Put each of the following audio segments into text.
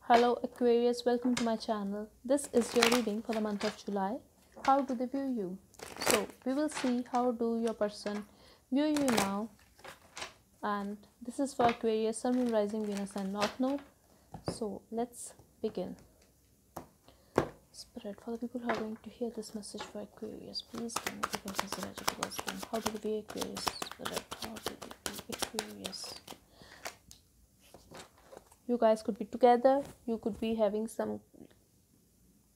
Hello Aquarius, welcome to my channel. This is your reading for the month of July. How do they view you? So we will see how do your person view you now, and this is for Aquarius, Sun, Moon, Rising, Venus and North Node. So let's begin. Spirit, for the people who are going to hear this message for Aquarius, please give me the person's energy towards them. How do they view Aquarius? Spirit, how do they view Aquarius? You guys could be together, you could be having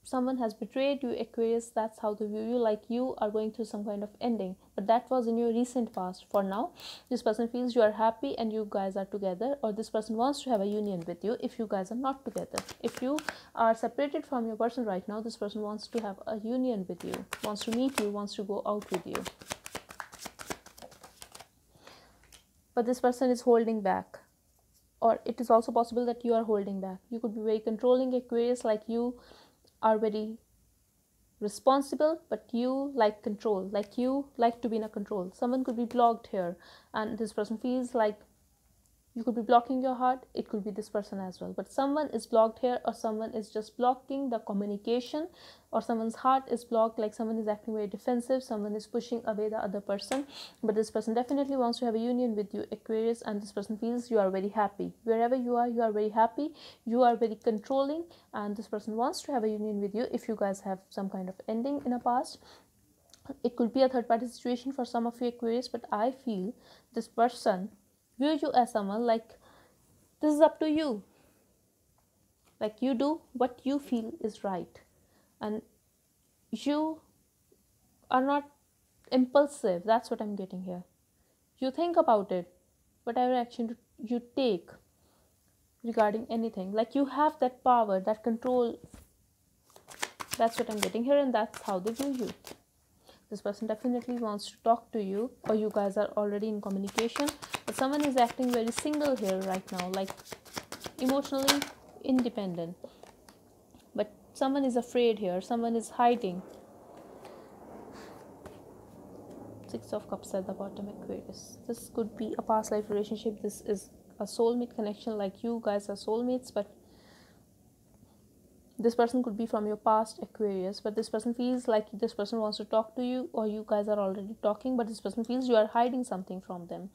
someone has betrayed you, Aquarius. That's how they view you, like you are going through some kind of ending, but that was in your recent past. For now, this person feels you are happy and you guys are together, or this person wants to have a union with you if you guys are not together. If you are separated from your person right now, this person wants to have a union with you, wants to meet you, wants to go out with you, but this person is holding back. Or it is also possible that you are holding back. You could be very controlling, Aquarius, like you are very responsible, but you like control, like you like to be in a control. Someone could be blocked here, and this person feels like you could be blocking your heart. It could be this person as well, but someone is blocked here, or someone is just blocking the communication, or someone's heart is blocked, like someone is acting very defensive, someone is pushing away the other person. But this person definitely wants to have a union with you, Aquarius, and this person feels you are very happy. Wherever you are very happy, you are very controlling, and this person wants to have a union with you if you guys have some kind of ending in a past. It could be a third party situation for some of you, Aquarius, but I feel this person view you as someone like this is up to you, like you do what you feel is right, and you are not impulsive. That's what I'm getting here. You think about it, whatever action you take regarding anything, like you have that power, that control. That's what I'm getting here, and that's how they view you. This person definitely wants to talk to you, or you guys are already in communication, but someone is acting very single here right now, like emotionally independent, but someone is afraid here, someone is hiding. Six of Cups at the bottom, Aquarius. This could be a past life relationship. This is a soulmate connection, like you guys are soulmates, but this person could be from your past, Aquarius, but this person feels like this person wants to talk to you, or you guys are already talking, but this person feels you are hiding something from them.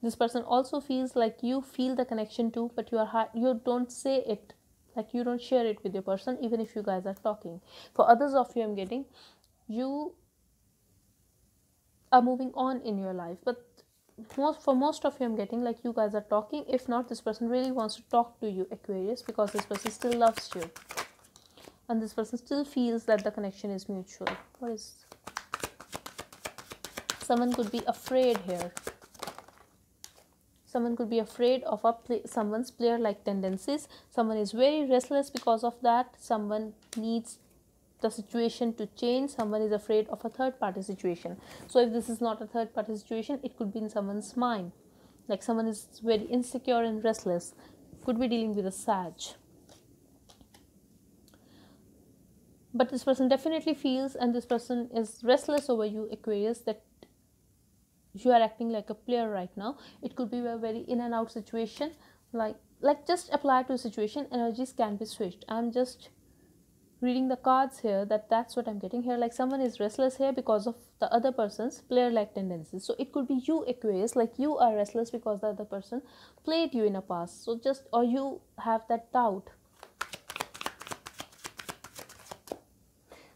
This person also feels like you feel the connection too, but you don't say it, like you don't share it with your person, even if you guys are talking. For others of you, I'm getting you are moving on in your life, but for most of you, I'm getting like you guys are talking. If not, this person really wants to talk to you, Aquarius, because this person still loves you, and this person still feels that the connection is mutual. What is someone could be afraid here. Someone could be afraid of someone's player like tendencies. Someone is very restless because of that. Someone needs the situation to change. Someone is afraid of a third party situation. So if this is not a third party situation, it could be in someone's mind, like someone is very insecure and restless. Could be dealing with a Sag. But this person definitely feels, and this person is restless over you, Aquarius, that you are acting like a player right now. It could be a very in and out situation, like just apply to a situation. Energies can be switched. I'm just reading the cards here, that's what I'm getting here. Like someone is restless here because of the other person's player like tendencies. So it could be you, Aquarius, like you are restless because the other person played you in a past. So just, or you have that doubt.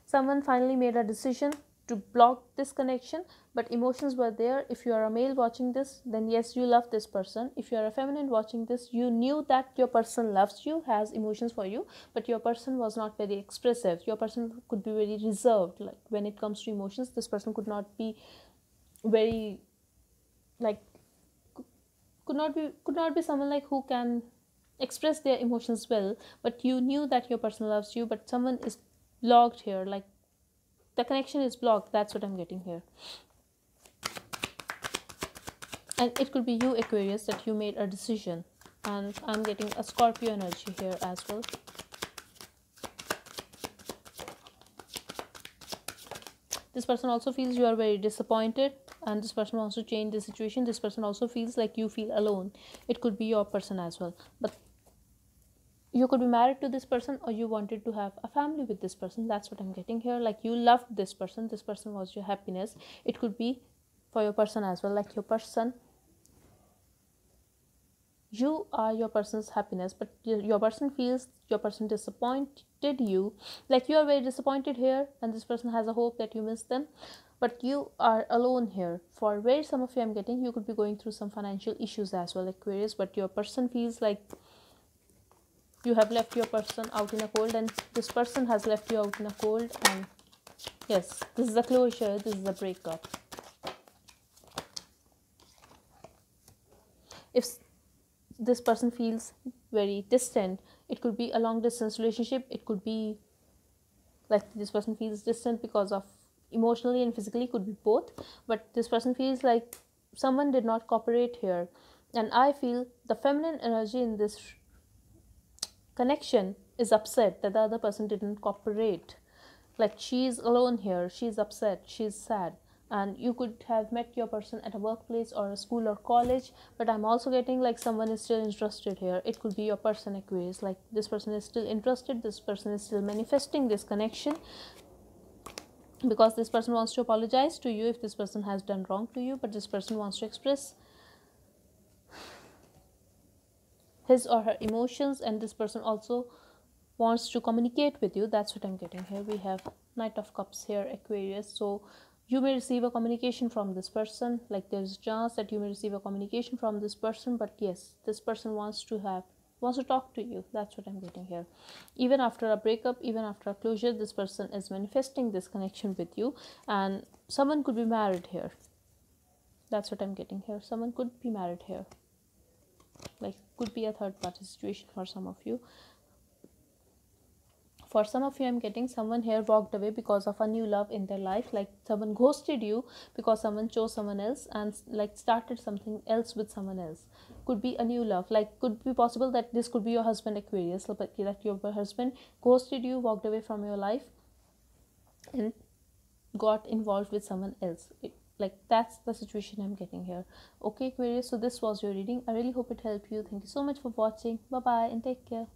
Someone finally made a decision to block this connection, but emotions were there. If you are a male watching this, then yes, you love this person. If you are a feminine watching this, you knew that your person loves you, has emotions for you, but your person was not very expressive. Your person could be very reserved, like when it comes to emotions. This person could not be very, like, could not be someone like who can express their emotions well. But you knew that your person loves you, but someone is blocked here, like the connection is blocked. That's what I'm getting here. And it could be you, Aquarius, that you made a decision, and I'm getting a Scorpio energy here as well. This person also feels you are very disappointed, and this person wants to change the situation. This person also feels like you feel alone. It could be your person as well, but you could be married to this person, or you wanted to have a family with this person. That's what I'm getting here. Like you loved this person was your happiness. It could be for your person as well. Like your person, you are your person's happiness, but your person feels your person disappointed you. Like you are very disappointed here, and this person has a hope that you miss them, but you are alone here. For where some of you I'm getting, you could be going through some financial issues as well, Aquarius, but your person feels like you have left your person out in a cold, and this person has left you out in a cold. And yes, this is a closure, this is a breakup. If this person feels very distant, it could be a long distance relationship. It could be like this person feels distant because of emotionally and physically, could be both, but this person feels like someone did not cooperate here. And I feel the feminine energy in this connection is upset that the other person didn't cooperate. Like she's alone here, she's upset, she's sad. And you could have met your person at a workplace or a school or college, but I'm also getting like someone is still interested here. It could be your person, Aquarius. Like this person is still interested, this person is still manifesting this connection, because this person wants to apologize to you if this person has done wrong to you, but this person wants to express his or her emotions, and this person also wants to communicate with you. That's what I'm getting here. We have Knight of Cups here, Aquarius. So you may receive a communication from this person. Like there's a chance that you may receive a communication from this person, but yes, this person wants to talk to you. That's what I'm getting here. Even after a breakup, even after a closure, this person is manifesting this connection with you, and someone could be married here. That's what I'm getting here. Someone could be married here. Like could be a third party situation for some of you. For some of you, I'm getting someone here walked away because of a new love in their life. Like someone ghosted you because someone chose someone else and like started something else with someone else. Could be a new love. Like could be possible that this could be your husband, Aquarius, but that your husband ghosted you, walked away from your life, and got involved with someone else. Like that's the situation I'm getting here. Okay, Aquarius, so this was your reading. I really hope it helped you. Thank you so much for watching. Bye bye and take care.